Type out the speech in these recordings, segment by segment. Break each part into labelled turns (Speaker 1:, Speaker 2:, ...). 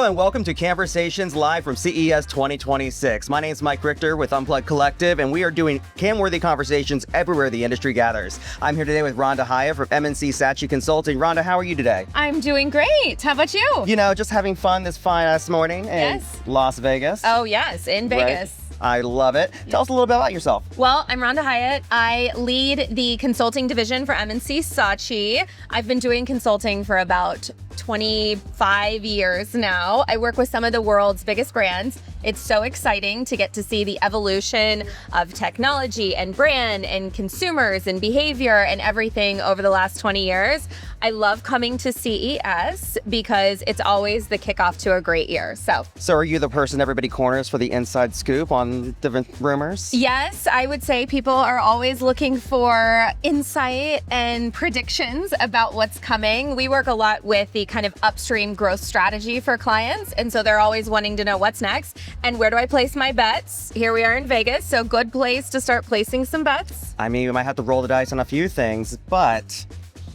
Speaker 1: and welcome to Cannesversations live from CES 2026. My name is Mike Richter with Unplugged Collective, and we are doing can-worthy conversations everywhere the industry gathers. I'm here today with Rhonda Hiatt from M+C Saatchi Consulting. Rhonda, how are you today?
Speaker 2: I'm doing great. How about you?
Speaker 1: You know, just having fun this fine-ass morning in Las Vegas.
Speaker 2: Oh, yes, in Vegas.
Speaker 1: Right? I love it. Tell us a little bit about yourself.
Speaker 2: Well, I'm Rhonda Hiatt. I lead the consulting division for M+C Saatchi. I've been doing consulting for about 25 years now. I work with some of the world's biggest brands. It's so exciting to get to see the evolution of technology and brand and consumers and behavior and everything over the last 20 years. I love coming to CES because it's always the kickoff to a great year. So
Speaker 1: are you the person everybody corners for the inside scoop on different rumors?
Speaker 2: Yes, I would say people are always looking for insight and predictions about what's coming. We work a lot with the kind of upstream growth strategy for clients, and so they're always wanting to know what's next and where do I place my bets. Here we are in Vegas, so good place to start placing some bets.
Speaker 1: I mean, we might have to roll the dice on a few things, but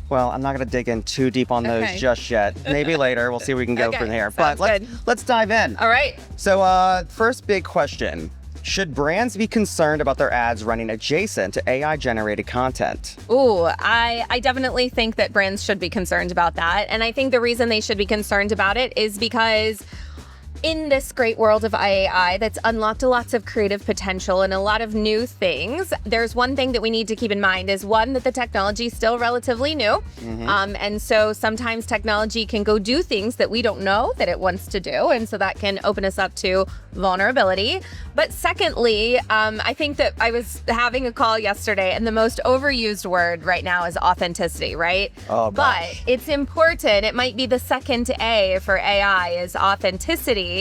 Speaker 1: well, I'm not going to dig in too deep on those just yet. Maybe later. We'll see where we can go from here. But let's dive in.
Speaker 2: All right.
Speaker 1: So first big question. Should brands be concerned about their ads running adjacent to AI-generated content?
Speaker 2: Ooh, I definitely think that brands should be concerned about that. And I think the reason they should be concerned about it is because in this great world of AI that's unlocked lots of creative potential and a lot of new things, there's one thing that we need to keep in mind is one, that the technology is still relatively new. And so sometimes technology can go do things that we don't know that it wants to do. And so that can open us up to vulnerability. But secondly, I think that I was having a call yesterday and the most overused word right now is authenticity, right?
Speaker 1: Oh,
Speaker 2: but it's important. It might be the second A for AI is authenticity.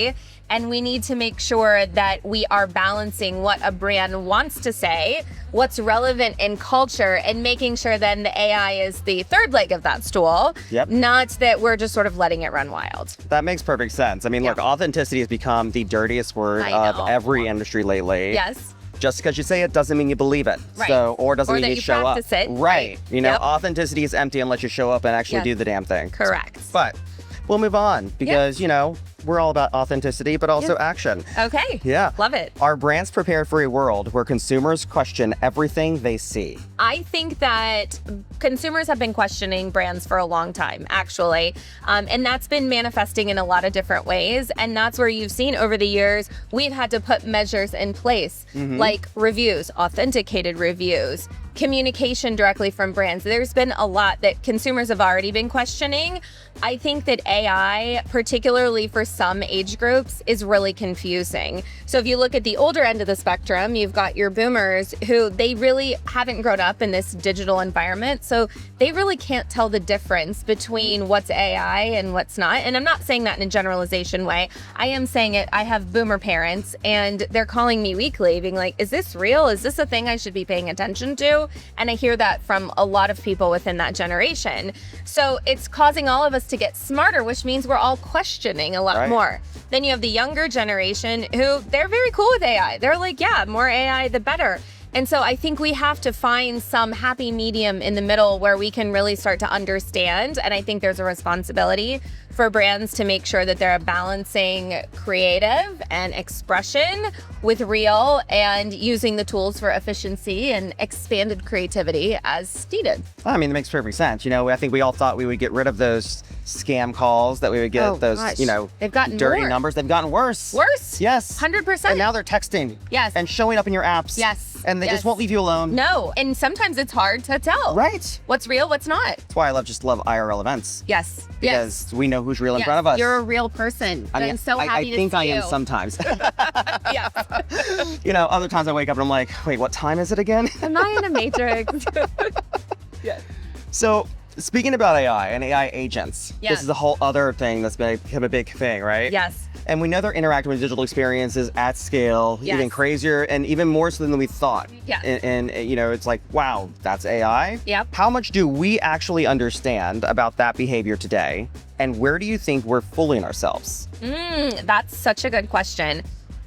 Speaker 2: And we need to make sure that we are balancing what a brand wants to say, what's relevant in culture, and making sure then the AI is the third leg of that stool, not that we're just sort of letting it run wild.
Speaker 1: That makes perfect sense. I mean, look, authenticity has become the dirtiest word of every industry lately.
Speaker 2: Yes.
Speaker 1: Just because you say it doesn't mean you believe it.
Speaker 2: Right.
Speaker 1: So, or doesn't mean you show up.
Speaker 2: It.
Speaker 1: Right. You know, authenticity is empty unless you show up and actually do the damn thing.
Speaker 2: Correct.
Speaker 1: But we'll move on because, you know, we're all about authenticity, but also action.
Speaker 2: Okay.
Speaker 1: Yeah.
Speaker 2: Love it.
Speaker 1: Are brands prepared for a world where consumers question everything they see?
Speaker 2: I think that consumers have been questioning brands for a long time, actually. And that's been manifesting in a lot of different ways. And that's where you've seen over the years, we've had to put measures in place, like reviews, authenticated reviews, communication directly from brands. There's been a lot that consumers have already been questioning. I think that AI, particularly for some age groups, is really confusing. So if you look at the older end of the spectrum, you've got your boomers who they really haven't grown up in this digital environment. So they really can't tell the difference between what's AI and what's not. And I'm not saying that in a generalization way. I am saying it. I have boomer parents and they're calling me weekly being like, is this real? Is this a thing I should be paying attention to? And I hear that from a lot of people within that generation. So it's causing all of us to get smarter, which means we're all questioning a lot more. Then you have the younger generation who they're very cool with AI. They're like, yeah, more AI, the better. And so I think we have to find some happy medium in the middle where we can really start to understand. And I think there's a responsibility for brands to make sure that they're balancing creative and expression with real and using the tools for efficiency and expanded creativity as needed.
Speaker 1: I mean, it makes perfect sense. You know, I think we all thought we would get rid of those scam calls, that we would get you know,
Speaker 2: they've gotten
Speaker 1: dirty numbers. They've gotten worse.
Speaker 2: Worse?
Speaker 1: Yes.
Speaker 2: 100%.
Speaker 1: And now they're texting.
Speaker 2: Yes.
Speaker 1: And showing up in your apps.
Speaker 2: Yes.
Speaker 1: And they just won't leave you alone.
Speaker 2: No. And sometimes it's hard to tell.
Speaker 1: Right.
Speaker 2: What's real, what's not.
Speaker 1: That's why I love IRL events.
Speaker 2: Yes.
Speaker 1: Because we know who's real in front of us.
Speaker 2: You're a real person.
Speaker 1: I mean,
Speaker 2: I'm so happy
Speaker 1: I
Speaker 2: to
Speaker 1: think
Speaker 2: see
Speaker 1: I am
Speaker 2: you.
Speaker 1: sometimes.
Speaker 2: Yes.
Speaker 1: You know, other times I wake up and I'm like, wait, what time is it again?
Speaker 2: Am I in a matrix? Yes.
Speaker 1: So speaking about AI and AI agents, this is a whole other thing that's become a big thing, right?
Speaker 2: Yes.
Speaker 1: And we know they're interacting with digital experiences at scale, even crazier and even more so than we thought.
Speaker 2: Yeah.
Speaker 1: And you know, it's like, wow, that's AI?
Speaker 2: Yep.
Speaker 1: How much do we actually understand about that behavior today? And where do you think we're fooling ourselves?
Speaker 2: That's such a good question.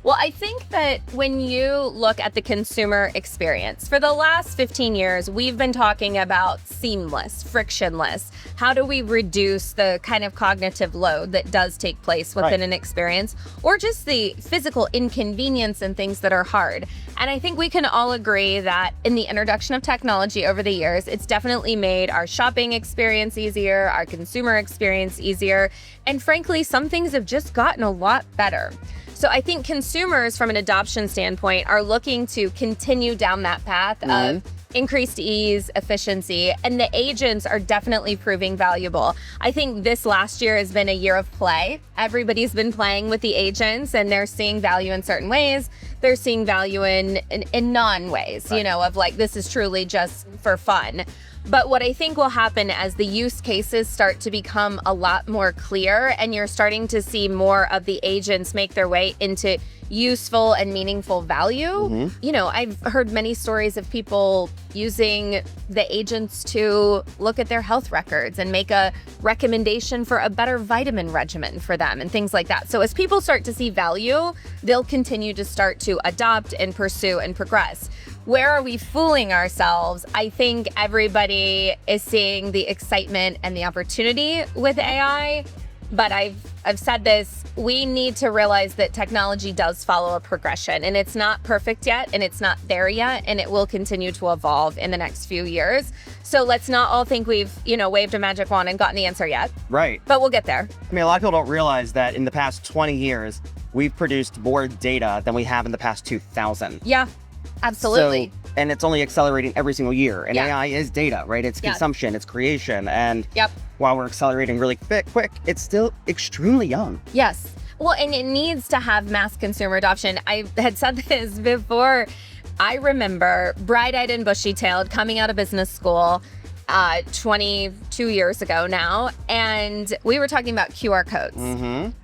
Speaker 2: Well, I think that when you look at the consumer experience, for the last 15 years, we've been talking about seamless, frictionless. How do we reduce the kind of cognitive load that does take place within an experience, or just the physical inconvenience and things that are hard? And I think we can all agree that in the introduction of technology over the years, it's definitely made our shopping experience easier, our consumer experience easier, and frankly, some things have just gotten a lot better. So I think consumers, from an adoption standpoint, are looking to continue down that path of increased ease, efficiency, and the agents are definitely proving valuable. I think this last year has been a year of play. Everybody's been playing with the agents and they're seeing value in certain ways. They're seeing value in non-ways, you know, of like, this is truly just for fun. But what I think will happen as the use cases start to become a lot more clear and you're starting to see more of the agents make their way into useful and meaningful value. You know, I've heard many stories of people using the agents to look at their health records and make a recommendation for a better vitamin regimen for them and things like that. So as people start to see value, they'll continue to start to adopt and pursue and progress. Where are we fooling ourselves? I think everybody is seeing the excitement and the opportunity with AI, but I've said this, we need to realize that technology does follow a progression and it's not perfect yet and it's not there yet and it will continue to evolve in the next few years. So let's not all think we've, you know, waved a magic wand and gotten the answer yet.
Speaker 1: Right.
Speaker 2: But we'll get there.
Speaker 1: I mean, a lot of people don't realize that in the past 20 years, we've produced more data than we have in the past 2,000.
Speaker 2: Yeah. Absolutely.
Speaker 1: So, and it's only accelerating every single year. And
Speaker 2: Yeah.
Speaker 1: AI is data, right? It's consumption, it's creation. And while we're accelerating really quick, it's still extremely young.
Speaker 2: Yes. Well, and it needs to have mass consumer adoption. I had said this before. I remember bright-eyed and bushy-tailed coming out of business school 22 years ago now, and we were talking about QR codes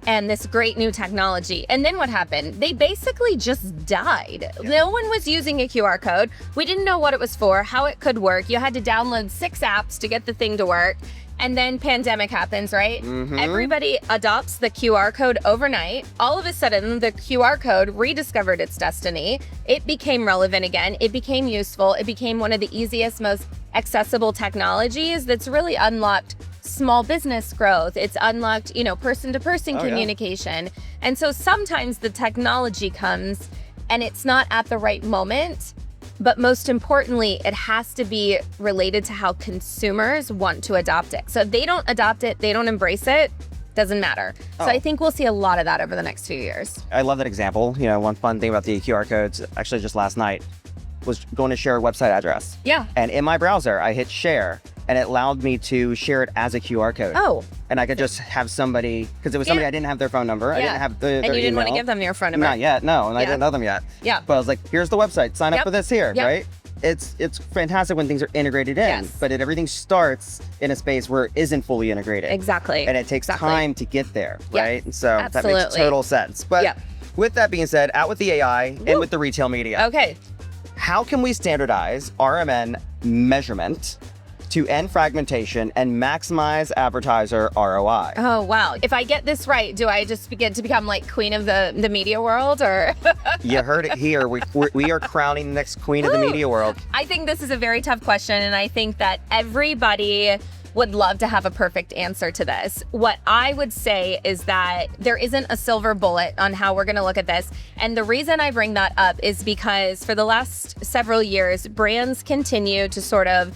Speaker 2: and this great new technology. And then what happened? They basically just died. No one was using a QR code. We didn't know what it was for, how it could work. You had to download 6 apps to get the thing to work. And then pandemic happens, right? Everybody adopts the QR code overnight. All of a sudden, the QR code rediscovered its destiny. It became relevant again. It became useful. It became one of the easiest, most accessible technologies that's really unlocked small business growth. It's unlocked, you know, person-to-person communication. And so sometimes the technology comes and it's not at the right moment. But most importantly, it has to be related to how consumers want to adopt it. So if they don't adopt it, they don't embrace it, doesn't matter. So I think we'll see a lot of that over the next few years.
Speaker 1: I love that example. You know, one fun thing about the QR codes, actually just last night, was going to share a website address.
Speaker 2: Yeah.
Speaker 1: And in my browser, I hit share and it allowed me to share it as a QR code.
Speaker 2: Oh.
Speaker 1: And I could just have somebody, because it was somebody I didn't have their phone number. I didn't have their
Speaker 2: And you didn't want to give them your phone number.
Speaker 1: Not yet, no, and I didn't know them yet.
Speaker 2: Yeah.
Speaker 1: But I was like, here's the website, sign up for this here,
Speaker 2: Yep.
Speaker 1: right? It's fantastic when things are integrated in, but everything starts in a space where it isn't fully integrated.
Speaker 2: Exactly.
Speaker 1: And it takes time to get there,
Speaker 2: Yep.
Speaker 1: right? And so that
Speaker 2: Absolutely.
Speaker 1: makes total sense. But with that being said, out with the AI and with the retail media.
Speaker 2: Okay.
Speaker 1: How can we standardize RMN measurement to end fragmentation and maximize advertiser ROI?
Speaker 2: Oh, wow. If I get this right, do I just get to become like queen of the media world, or?
Speaker 1: You heard it here. We are crowning the next queen of the media world.
Speaker 2: I think this is a very tough question, and I think that everybody would love to have a perfect answer to this. What I would say is that there isn't a silver bullet on how we're going to look at this. And the reason I bring that up is because for the last several years, brands continue to sort of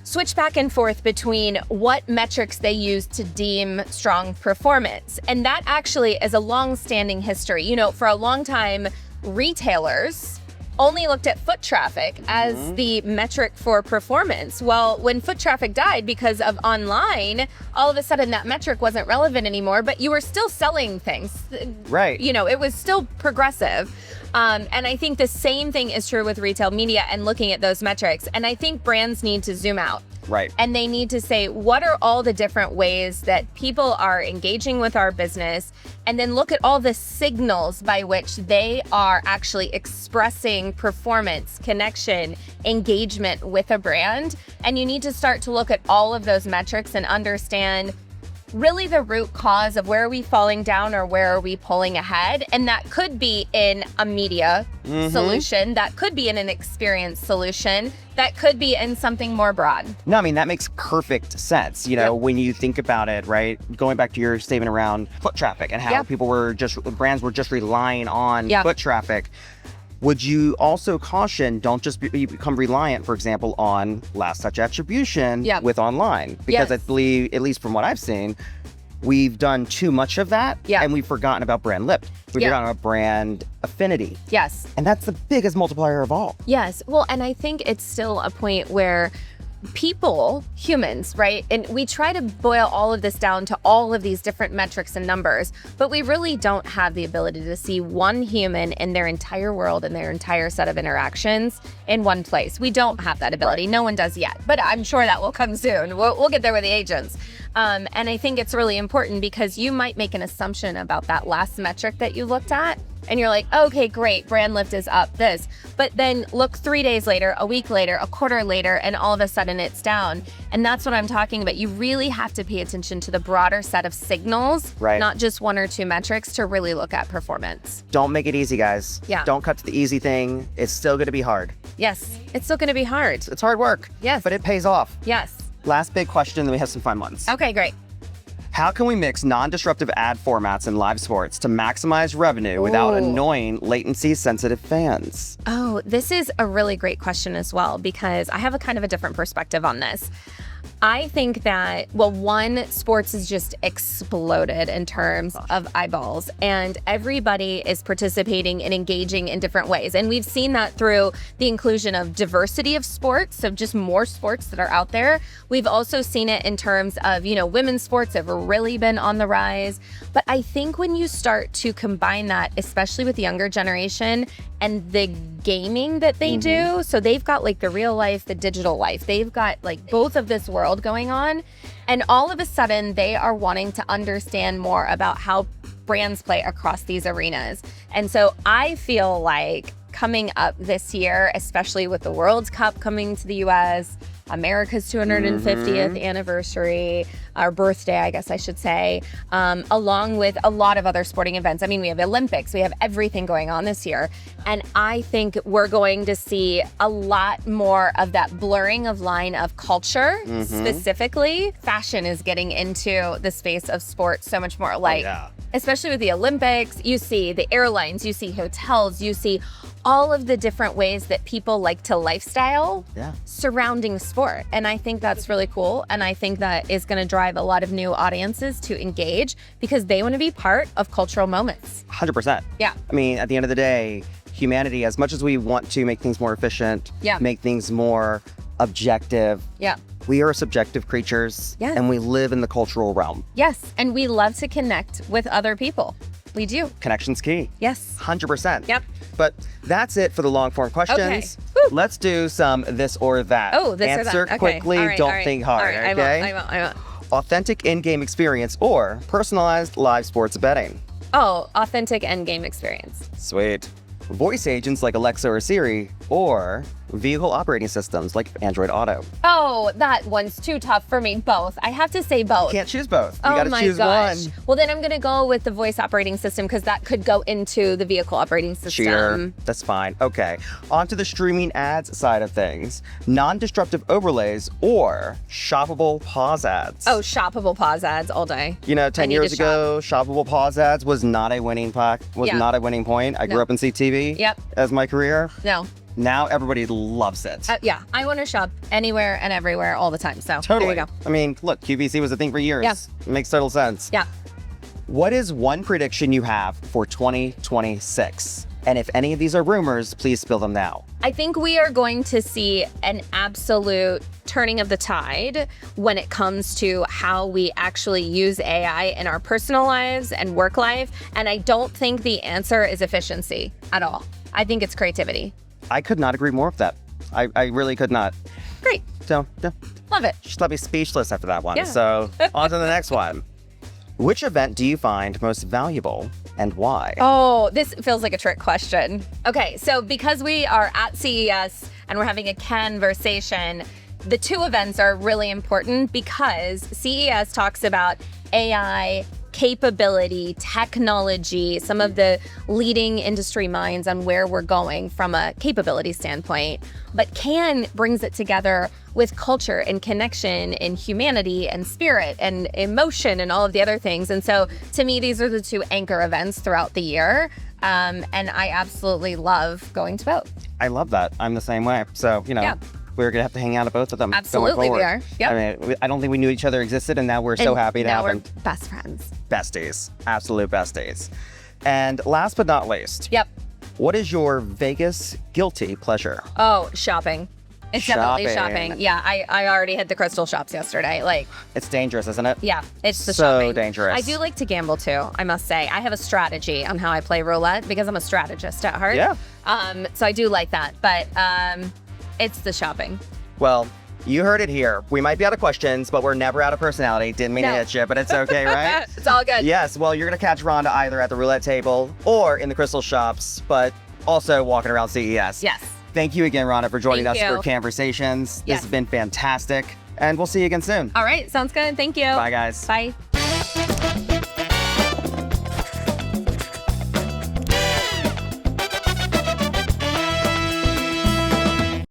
Speaker 2: switch back and forth between what metrics they use to deem strong performance. And that actually is a long-standing history. You know, for a long time, retailers only looked at foot traffic as the metric for performance. Well, when foot traffic died because of online, all of a sudden that metric wasn't relevant anymore, but you were still selling things.
Speaker 1: Right.
Speaker 2: You know, it was still progressive. And I think the same thing is true with retail media and looking at those metrics. And I think brands need to zoom out.
Speaker 1: Right.
Speaker 2: And they need to say, what are all the different ways that people are engaging with our business? And then look at all the signals by which they are actually expressing performance, connection, engagement with a brand. And you need to start to look at all of those metrics and understand really the root cause of where are we falling down or where are we pulling ahead. And that could be in a media solution, that could be in an experience solution, that could be in something more broad.
Speaker 1: No, I mean, that makes perfect sense. You know, when you think about it, right? Going back to your statement around foot traffic and how brands were just relying on foot traffic. Would you also caution, don't just become reliant, for example, on last touch attribution with online? Because I believe, at least from what I've seen, we've done too much of that and we've forgotten about brand lift. We've forgotten about brand affinity.
Speaker 2: Yes.
Speaker 1: And that's the biggest multiplier of all.
Speaker 2: Yes. Well, and I think it's still a point where people, humans, right? And we try to boil all of this down to all of these different metrics and numbers, but we really don't have the ability to see one human in their entire world and their entire set of interactions in one place. We don't have that ability. Right. No one does yet, but I'm sure that will come soon. We'll get there with the agents. And I think it's really important because you might make an assumption about that last metric that you looked at. And you're like, okay, great, brand lift is up this. But then look 3 days later, a week later, a quarter later, and all of a sudden it's down. And that's what I'm talking about. You really have to pay attention to the broader set of signals, not just one or two metrics, to really look at performance.
Speaker 1: Don't make it easy, guys.
Speaker 2: Yeah.
Speaker 1: Don't cut to the easy thing. It's still going to be hard.
Speaker 2: Yes, it's still going to be hard.
Speaker 1: It's hard work.
Speaker 2: Yes.
Speaker 1: But it pays off.
Speaker 2: Yes.
Speaker 1: Last big question, then we have some fun ones.
Speaker 2: Okay, great.
Speaker 1: How can we mix non-disruptive ad formats in live sports to maximize revenue without annoying latency-sensitive fans?
Speaker 2: Oh, this is a really great question as well, because I have a kind of a different perspective on this. I think that, well, one, sports has just exploded in terms of eyeballs, and everybody is participating and engaging in different ways. And we've seen that through the inclusion of diversity of sports, so just more sports that are out there. We've also seen it in terms of, women's sports have really been on the rise. But I think when you start to combine that, especially with the younger generation and the gaming that they do, so they've got like the real life, the digital life, they've got like both of this world going on, and all of a sudden they are wanting to understand more about how brands play across these arenas. And so I feel like coming up this year, especially with the World Cup coming to the US, America's 250th anniversary, our birthday, I guess I should say, along with a lot of other sporting events. I mean, we have Olympics, we have everything going on this year. And I think we're going to see a lot more of that blurring of line of culture. Specifically, fashion is getting into the space of sports so much more. Like, especially with the Olympics, you see the airlines, you see hotels, you see all of the different ways that people like to lifestyle surrounding sport. And I think that's really cool. And I think that is going to drive a lot of new audiences to engage because they want to be part of cultural moments.
Speaker 1: 100%.
Speaker 2: Yeah.
Speaker 1: I mean, at the end of the day, humanity, as much as we want to make things more efficient, make things more objective, we are subjective creatures and we live in the cultural realm.
Speaker 2: Yes. And we love to connect with other people. We do.
Speaker 1: Connection's key.
Speaker 2: Yes.
Speaker 1: 100%.
Speaker 2: Yep.
Speaker 1: But that's it for the long form questions.
Speaker 2: Okay.
Speaker 1: Let's do some this or that.
Speaker 2: Oh, this
Speaker 1: Answer
Speaker 2: or that. Okay.
Speaker 1: quickly, don't think hard, okay?
Speaker 2: I won't.
Speaker 1: Authentic in-game experience or personalized live sports betting?
Speaker 2: Oh, authentic end-game experience.
Speaker 1: Sweet. Voice agents like Alexa or Siri, or vehicle operating systems like Android Auto?
Speaker 2: Oh, that one's too tough for me. Both. I have to say both.
Speaker 1: You can't choose both. You gotta choose one.
Speaker 2: Well, then I'm gonna go with the voice operating system because that could go into the vehicle operating system.
Speaker 1: Sure, that's fine. Okay, on to the streaming ads side of things. Non-disruptive overlays or shoppable pause ads?
Speaker 2: Oh, shoppable pause ads all day.
Speaker 1: 10 years ago, shoppable pause ads was not a winning not a winning point. I grew up in CTV as my career.
Speaker 2: No.
Speaker 1: Now everybody loves it.
Speaker 2: I want to shop anywhere and everywhere all the time. So
Speaker 1: totally.
Speaker 2: There you go.
Speaker 1: I mean, look, QVC was a thing for years.
Speaker 2: Yeah.
Speaker 1: It makes total sense.
Speaker 2: Yeah.
Speaker 1: What is one prediction you have for 2026? And if any of these are rumors, please spill them now.
Speaker 2: I think we are going to see an absolute turning of the tide when it comes to how we actually use AI in our personal lives and work life. And I don't think the answer is efficiency at all. I think it's creativity.
Speaker 1: I could not agree more with that. I really could not.
Speaker 2: Great.
Speaker 1: So,
Speaker 2: love it.
Speaker 1: Just let me speechless after that one.
Speaker 2: Yeah.
Speaker 1: So, on to the next one. Which event do you find most valuable and why?
Speaker 2: Oh, this feels like a trick question. Okay, so because we are at CES and we're having a Cannesversation, the two events are really important because CES talks about AI, capability, technology, some of the leading industry minds on where we're going from a capability standpoint. But Cannes brings it together with culture and connection and humanity and spirit and emotion and all of the other things. And so to me, these are the two anchor events throughout the year. And I absolutely love going to both.
Speaker 1: I love that. I'm the same way. So, we're going to have to hang out at both of them.
Speaker 2: Absolutely, we are. Yep.
Speaker 1: I mean, I don't think we knew each other existed, and now we're so happy to have them.
Speaker 2: Now we're best friends.
Speaker 1: Besties. Absolute besties. And last but not least,
Speaker 2: Yep.
Speaker 1: what is your Vegas guilty pleasure?
Speaker 2: Oh, shopping. It's definitely shopping. Yeah, I already hit the crystal shops yesterday.
Speaker 1: It's dangerous, isn't it?
Speaker 2: Yeah, it's the
Speaker 1: so
Speaker 2: shopping.
Speaker 1: Dangerous.
Speaker 2: I do like to gamble too, I must say. I have a strategy on how I play roulette because I'm a strategist at heart.
Speaker 1: Yeah.
Speaker 2: So I do like that, but it's the shopping.
Speaker 1: Well, you heard it here. We might be out of questions, but we're never out of personality. Didn't mean to hit you, but it's okay, right?
Speaker 2: It's all good.
Speaker 1: Yes, well, you're going to catch Rhonda either at the roulette table or in the crystal shops, but also walking around CES.
Speaker 2: Yes.
Speaker 1: Thank you again, Rhonda, for joining us
Speaker 2: Thank you.
Speaker 1: for Cannesversations. This
Speaker 2: Yes.
Speaker 1: has been fantastic, and we'll see you again soon.
Speaker 2: All right, sounds good. Thank you.
Speaker 1: Bye, guys.
Speaker 2: Bye.